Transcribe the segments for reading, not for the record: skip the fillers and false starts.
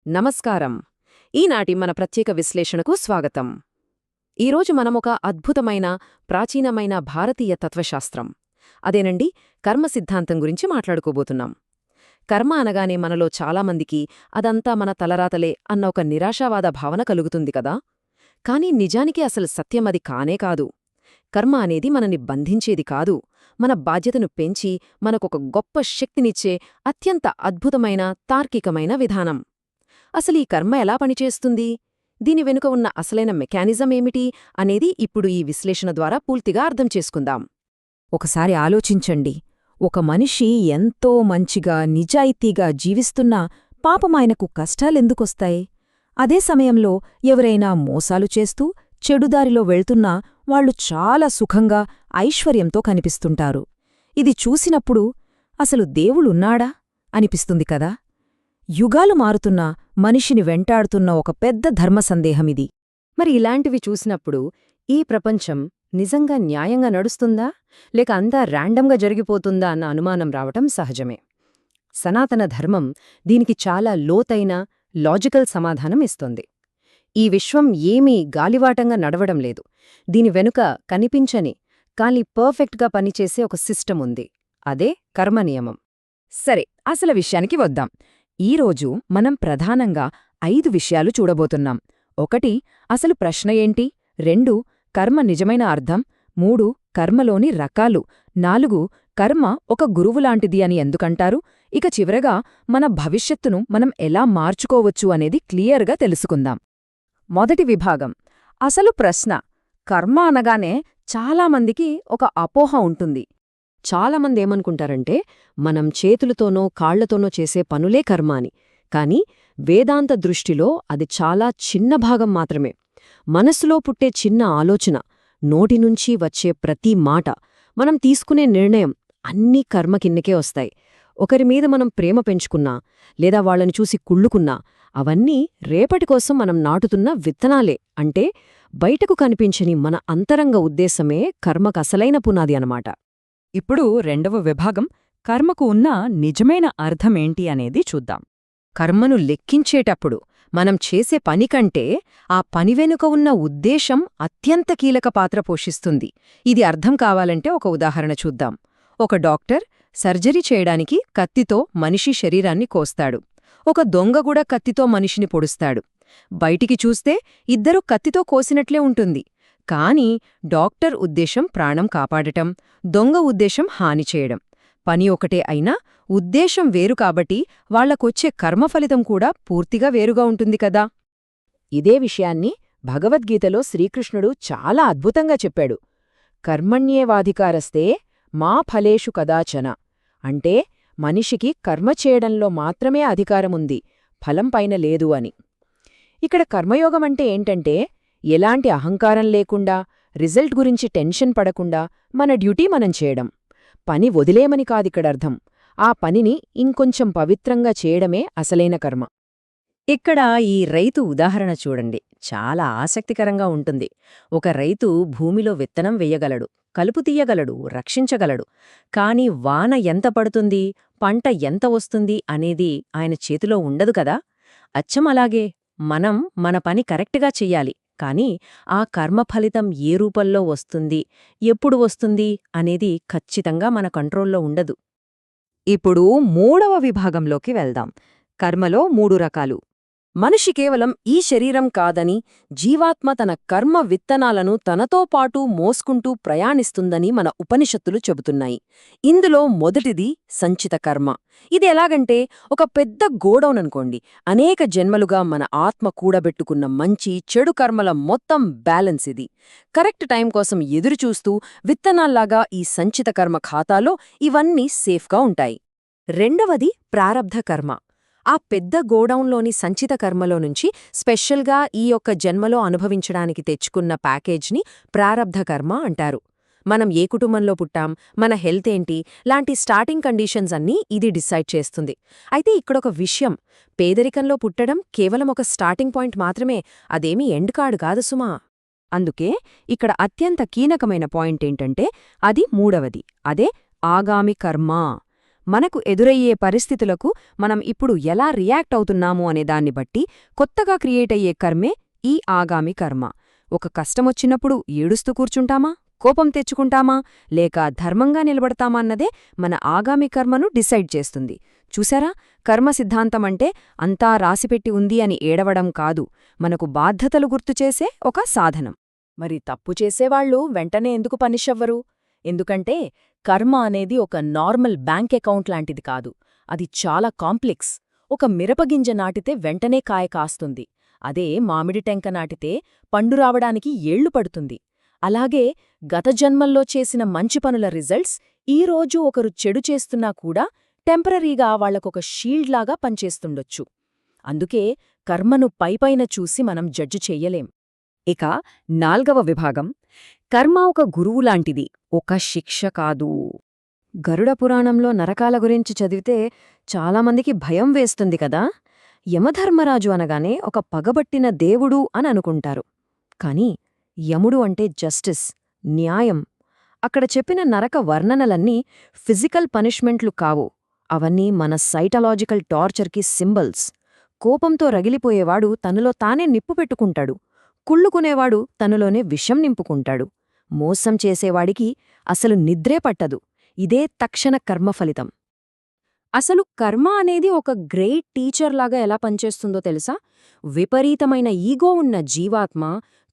నమస్కారం. ఈనాటి మన ప్రత్యేక విశ్లేషణకు స్వాగతం. ఈరోజు మనమొక అద్భుతమైన ప్రాచీనమైన భారతీయ తత్వశాస్త్రం అదేనండి కర్మ సిద్ధాంతం గురించి మాట్లాడుకోబోతున్నాం. కర్మ అనగానే మనలో చాలామందికి అదంతా మన తలరాతలే అన్న ఒక నిరాశావాద భావన కలుగుతుంది కదా. కాని నిజానికి అసలు సత్యమది కానే కాదు. కర్మ అనేది మనని బంధించేది కాదు, మన బాధ్యతను పెంచి మనకొక గొప్ప శక్తినిచ్చే అత్యంత అద్భుతమైన తార్కికమైన విధానం. అసలీ కర్మ ఎలా పనిచేస్తుంది, దీని వెనుక ఉన్న అసలైన మెకానిజం ఏమిటి అనేది ఇప్పుడు ఈ విశ్లేషణ ద్వారా పూర్తిగా అర్థం చేసుకుందాం. ఒకసారి ఆలోచించండి, ఒక మనిషి ఎంతో మంచిగా నిజాయితీగా జీవిస్తున్నా పాపమాయనకు కష్టాలెందుకొస్తాయి? అదే సమయంలో ఎవరైనా మోసాలు చేస్తూ చెడుదారిలో వెళ్తున్నా వాళ్లు చాలా సుఖంగా ఐశ్వర్యంతో కనిపిస్తుంటారు. ఇది చూసినప్పుడు అసలు దేవుడున్నాడా అనిపిస్తుంది కదా. యుగాలు మారుతున్నా మనిషిని వెంటాడుతున్న ఒక పెద్ద ధర్మసందేహమిది. మరి ఇలాంటివి చూసినప్పుడు ఈ ప్రపంచం నిజంగా న్యాయంగా నడుస్తుందా లేక అంతా ర్యాండంగా జరిగిపోతుందా అన్న అనుమానం రావటం సహజమే. సనాతన ధర్మం దీనికి చాలా లోతైన లాజికల్ సమాధానం ఇస్తోంది. ఈ విశ్వం ఏమీ గాలివాటంగా నడవడం లేదు. దీని వెనుక కనిపించని కానీ పర్ఫెక్ట్గా పనిచేసే ఒక సిస్టమ్ ఉంది. అదే కర్మనియమం. సరే, అసలు విషయానికి వద్దాం. ఈరోజు మనం ప్రధానంగా 5 విషయాలు చూడబోతున్నాం. 1 అసలు ప్రశ్న ఏంటి, 2 కర్మ నిజమైన అర్థం, 3 కర్మలోని రకాలు, 4 కర్మ ఒక గురువులాంటిది అని ఎందుకంటారు, ఇక చివరగా మన భవిష్యత్తును మనం ఎలా మార్చుకోవచ్చు అనేది క్లియర్గా తెలుసుకుందాం. మొదటి విభాగం, అసలు ప్రశ్న. కర్మ అనగానే చాలామందికి ఒక అపోహ ఉంటుంది. చాలామందేమనుకుంటారంటే మనం చేతులతోనో కాళ్లతోనో చేసే పనులే కర్మ అని. కాని వేదాంత దృష్టిలో అది చాలా చిన్న భాగం మాత్రమే. మనసులో పుట్టే చిన్న ఆలోచన, నోటినుంచి వచ్చే ప్రతి మాట, మనం తీసుకునే నిర్ణయం అన్నీ కర్మ కిందకే వస్తాయి. ఒకరిమీద మనం ప్రేమ పెంచుకున్నా లేదా వాళ్లని చూసి కుళ్ళుకున్నా అవన్నీ రేపటికోసం మనం నాటుతున్న విత్తనాలే. అంటే బయటకు కనిపించని మన అంతరంగ ఉద్దేశమే కర్మకసలైన పునాది అనమాట. ఇప్పుడు 2వ విభాగం, కర్మకు ఉన్న నిజమైన అర్థమేంటి అనేది చూద్దాం. కర్మను లెక్కించేటప్పుడు మనం చేసే పని కంటే ఆ పని వెనుక ఉన్న ఉద్దేశం అత్యంత కీలక పాత్ర పోషిస్తుంది. ఇది అర్థం కావాలంటే ఒక ఉదాహరణ చూద్దాం. ఒక డాక్టర్ సర్జరీ చేయడానికి కత్తితో మనిషి శరీరాన్ని కోస్తాడు. ఒక దొంగ కూడా కత్తితో మనిషిని పొడుస్తాడు. బయటికి చూస్తే ఇద్దరూ కత్తితో కోసినట్లే ఉంటుంది. కాని డాక్టర్ ఉద్దేశం ప్రాణం కాపాడటం, దొంగ ఉద్దేశం హాని చేయడం. పని ఒకటే అయినా ఉద్దేశం వేరు కాబట్టి వాళ్లకొచ్చే కర్మఫలితం కూడా పూర్తిగా వేరుగా ఉంటుంది కదా. ఇదే విషయాన్ని భగవద్గీతలో శ్రీకృష్ణుడు చాలా అద్భుతంగా చెప్పాడు. కర్మణ్యేవాధికారస్తే మా ఫలేషు కదాచన. అంటే మనిషికి కర్మ చేయడంలో మాత్రమే అధికారముంది, ఫలంపైన లేదు అని. ఇక్కడ కర్మయోగమంటే ఏంటంటే ఎలాంటి అహంకారం లేకుండా, రిజల్ట్ గురించి టెన్షన్ పడకుండా మన డ్యూటీ మనం చేయడం. పని వదిలేమని కాదిక్కడర్థం, ఆ పనిని ఇంకొంచెం పవిత్రంగా చేయడమే అసలైన కర్మ. ఇక్కడ ఈ రైతు ఉదాహరణ చూడండి, చాలా ఆసక్తికరంగా ఉంటుంది. ఒక రైతు భూమిలో విత్తనం వెయ్యగలడు, కలుపు తీయగలడు, రక్షించగలడు. కాని వాన ఎంత పడుతుంది, పంట ఎంత వస్తుంది అనేది ఆయన చేతిలో ఉండదు కదా. అచ్చం అలాగే మనం మన పని కరెక్ట్గా చెయ్యాలి, కాని ఆ కర్మఫలితం ఏ రూపంలో వస్తుంది, ఎప్పుడు వస్తుంది అనేది ఖచ్చితంగా మన కంట్రోల్లో ఉండదు. ఇప్పుడు 3వ విభాగంలోకి వెళ్దాం. కర్మలో 3 రకాలు. మనిషి కేవలం ఈ శరీరం కాదని, జీవాత్మ తన కర్మ విత్తనాలను తనతో పాటు మోసుకుంటూ ప్రయాణిస్తుందని మన ఉపనిషత్తులు చెబుతున్నాయి. ఇందులో మొదటిది సంచిత కర్మ. ఇది ఎలాగంటే ఒక పెద్ద గోడౌన్ అనుకోండి. అనేక జన్మలుగా మన ఆత్మ కూడబెట్టుకున్న మంచి చెడు కర్మల మొత్తం బ్యాలెన్స్ ఇది. కరెక్ట్ టైం కోసం ఎదురుచూస్తూ విత్తనాల్లాగా ఈ సంచిత కర్మ ఖాతాలో ఇవన్నీ సేఫ్గా ఉంటాయి. రెండవది ప్రారబ్ధ కర్మ. ఆ పెద్ద గోడౌన్లోని సంచిత కర్మలో నుంచి స్పెషల్గా ఈ యొక్క జన్మలో అనుభవించడానికి తెచ్చుకున్న ప్యాకేజ్ని ప్రారబ్ధ కర్మ అంటారు. మనం ఏ కుటుంబంలో పుట్టాం, మన హెల్త్ ఏంటి లాంటి స్టార్టింగ్ కండిషన్స్ అన్నీ ఇది డిసైడ్ చేస్తుంది. అయితే ఇక్కడొక విషయం, పేదరికంలో పుట్టడం కేవలం ఒక స్టార్టింగ్ పాయింట్ మాత్రమే, అదేమీ ఎండ్ కార్డ్ కాదు సుమా. అందుకే ఇక్కడ అత్యంత కీలకమైన పాయింట్ ఏంటంటే అది 3వది, అదే ఆగామి కర్మ. మనకు ఎదురయ్యే పరిస్థితులకు మనం ఇప్పుడు ఎలా రియాక్ట్ అవుతున్నాము అనే దాన్ని బట్టి కొత్తగా క్రియేట్ అయ్యే కర్మే ఈ ఆగామి కర్మ. ఒక కష్టమొచ్చినప్పుడు ఏడుస్తూ కూర్చుంటామా, కోపం తెచ్చుకుంటామా, లేక ధర్మంగా నిలబడతామా అన్నదే మన ఆగామి కర్మను డిసైడ్ చేస్తుంది. చూసారా, కర్మ సిద్ధాంతమంటే అంతా రాసిపెట్టి ఉంది అని ఏడవడం కాదు, మనకు బాధ్యతలు గుర్తుచేసే ఒక సాధనం. మరి తప్పు చేసేవాళ్లు వెంటనే ఎందుకు పనిష్ అవ్వరు? ఎందుకంటే కర్మ అనేది ఒక నార్మల్ బ్యాంక్ అకౌంట్ లాంటిది కాదు. అది చాలా కాంప్లెక్స్. ఒక మిరపగింజ నాటితే వెంటనే కాయ కాస్తుంది. అదే మామిడి టెంక నాటితే పండు రావడానికి ఏళ్లు పడుతుంది. అలాగే గత జన్మల్లో చేసిన మంచి పనుల రిజల్ట్స్ ఈరోజు ఒకరు చెడు చేస్తున్నా కూడా టెంపరరీగా వాళ్లకొక షీల్డ్లాగా పనిచేస్తుండొచ్చు. అందుకే కర్మను పైపైన చూసి మనం జడ్జి చెయ్యలేం. ఇక 4వ విభాగం, కర్మ ఒక గురువులాంటిది, ఒక శిక్ష కాదు. గరుడ పురాణంలో నరకాల గురించి చదివితే చాలామందికి భయం వేస్తుంది కదా. యమధర్మరాజు అనగానే ఒక పగబట్టిన దేవుడు అని అనుకుంటారు. కాని యముడు అంటే జస్టిస్, న్యాయం. అక్కడ చెప్పిన నరక వర్ణనలన్నీ ఫిజికల్ పనిష్మెంట్లు కావు, అవన్నీ మన సైటలాజికల్ టార్చర్కి సింబల్స్. కోపంతో రగిలిపోయేవాడు తనలో తానే నిప్పు పెట్టుకుంటాడు, కుళ్ళుకునేవాడు తనలోనే విషం నింపుకుంటాడు, మోసం చేసేవాడికి అసలు నిద్రే పట్టదు. ఇదే తక్షణ కర్మఫలితం. అసలు కర్మ అనేది ఒక గ్రేట్ టీచర్లాగా ఎలా పనిచేస్తుందో తెలుసా? విపరీతమైన ఈగో ఉన్న జీవాత్మ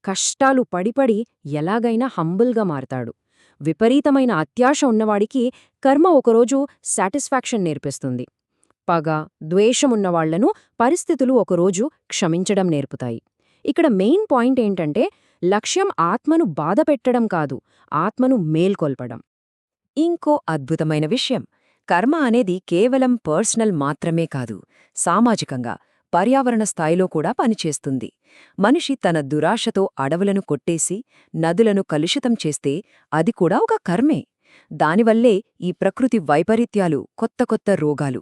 కష్టాలు పడిపడి ఎలాగైనా హంబుల్గా మారతాడు. విపరీతమైన అత్యాశ ఉన్నవాడికి కర్మ ఒకరోజు సాటిస్ఫాక్షన్ నేర్పిస్తుంది. పగ, ద్వేషమున్నవాళ్లను పరిస్థితులు ఒకరోజు క్షమించడం నేర్పుతాయి. ఇక్కడ మెయిన్ పాయింట్ ఏంటంటే, లక్ష్యం ఆత్మను బాధపెట్టడం కాదు, ఆత్మను మేల్కొల్పడం. ఇంకో అద్భుతమైన విషయం, కర్మ అనేది కేవలం పర్సనల్ మాత్రమే కాదు, సామాజికంగా, పర్యావరణ స్థాయిలో కూడా పనిచేస్తుంది. మనిషి తన దురాశతో అడవులను కొట్టేసి నదులను కలుషితం చేస్తే అది కూడా ఒక కర్మే. దానివల్లే ఈ ప్రకృతి వైపరీత్యాలు, కొత్త కొత్త రోగాలు.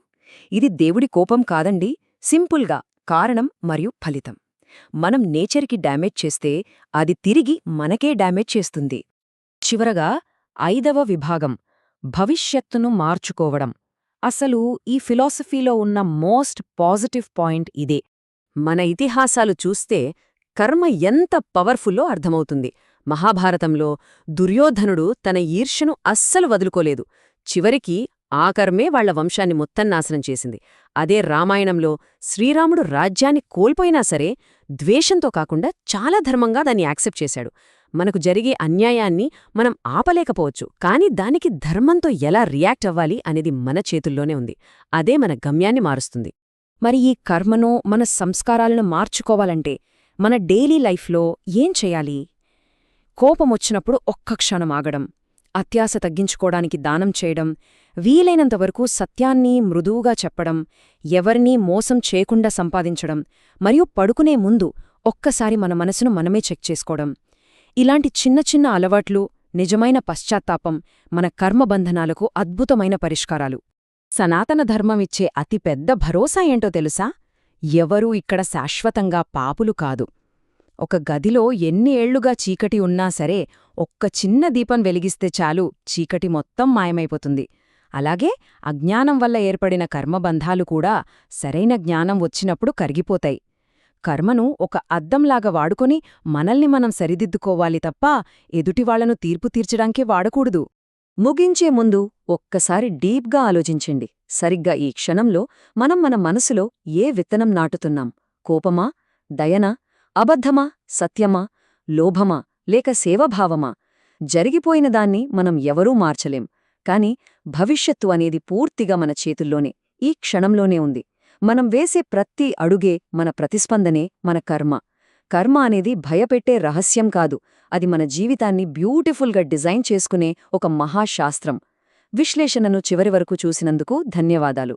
ఇది దేవుడి కోపం కాదండి, సింపుల్గా కారణం మరియు ఫలితం. మనం నేచర్కి డ్యామేజ్ చేస్తే అది తిరిగి మనకే డ్యామేజ్ చేస్తుంది. చివరగా 5వ విభాగం, భవిష్యత్తును మార్చుకోవడం. అసలు ఈ ఫిలాసఫీలో ఉన్న మోస్ట్ పాజిటివ్ పాయింట్ ఇదే. మన ఇతిహాసాలు చూస్తే కర్మ ఎంత పవర్ఫుల్లో అర్థమవుతుంది. మహాభారతంలో దుర్యోధనుడు తన ఈర్ష్యను అస్సలు వదులుకోలేదు. చివరికి ఆ కర్మే వాళ్ల వంశాన్ని మొత్తం నాశనం చేసింది. అదే రామాయణంలో శ్రీరాముడు రాజ్యాన్ని కోల్పోయినా సరే ద్వేషంతో కాకుండా చాలా ధర్మంగా దాన్ని యాక్సెప్ట్ చేశాడు. మనకు జరిగే అన్యాయాన్ని మనం ఆపలేకపోవచ్చు, కానీ దానికి ధర్మంతో ఎలా రియాక్ట్ అవ్వాలి అనేది మన చేతుల్లోనే ఉంది. అదే మన గమ్యాన్ని మారుస్తుంది. మరి ఈ కర్మను, మన సంస్కారాలను మార్చుకోవాలంటే మన డైలీ లైఫ్లో ఏం చెయ్యాలి? కోపమొచ్చినప్పుడు ఒక్క క్షణం ఆగడం, అత్యాశ తగ్గించుకోవడానికి దానం చేయడం, వీలైనంతవరకు సత్యాన్ని మృదువుగా చెప్పడం, ఎవరినీ మోసం చేయకుండా సంపాదించడం, మరియు పడుకునే ముందు ఒక్కసారి మన మనసును మనమే చెక్ చేసుకోవడం. ఇలాంటి చిన్న చిన్న అలవాట్లు, నిజమైన పశ్చాత్తాపం మన కర్మబంధనాలకు అద్భుతమైన పరిష్కారాలు. సనాతన ధర్మమిచ్చే అతిపెద్ద భరోసా ఏంటో తెలుసా? ఎవరూ ఇక్కడ శాశ్వతంగా పాపులు కాదు. ఒక గదిలో ఎన్ని ఏళ్లుగా చీకటి ఉన్నా సరే ఒక్క చిన్న దీపం వెలిగిస్తే చాలు, చీకటి మొత్తం మాయమైపోతుంది. అలాగే అజ్ఞానం వల్ల ఏర్పడిన కర్మబంధాలు కూడా సరైన జ్ఞానం వచ్చినప్పుడు కరిగిపోతాయి. కర్మను ఒక అద్దంలాగా వాడుకొని మనల్ని మనం సరిదిద్దుకోవాలి తప్ప ఎదుటివాళ్లను తీర్పు తీర్చడానికే వాడకూడదు. ముగించే ముందు ఒక్కసారి డీప్గా ఆలోచించండి. సరిగ్గా ఈ క్షణంలో మనం మన మనసులో ఏ విత్తనం నాటుతున్నాం? కోపమా, దయనా, అబద్ధమా, సత్యమా, లోభమా, లేక సేవభావమా? జరిగిపోయిన దాన్ని మనం ఎవరూ మార్చలేం, కాని భవిష్యత్తు అనేది పూర్తిగా మన చేతుల్లోనే, ఈ క్షణంలోనే ఉంది. మనం వేసే ప్రతి అడుగే మన ప్రతిస్పందనే మన కర్మ. కర్మ అనేది భయపెట్టే రహస్యం కాదు, అది మన జీవితాన్ని బ్యూటిఫుల్గా డిజైన్ చేసుకునే ఒక మహాశాస్త్రం. విశ్లేషణను చివరి వరకు చూసినందుకు ధన్యవాదాలు.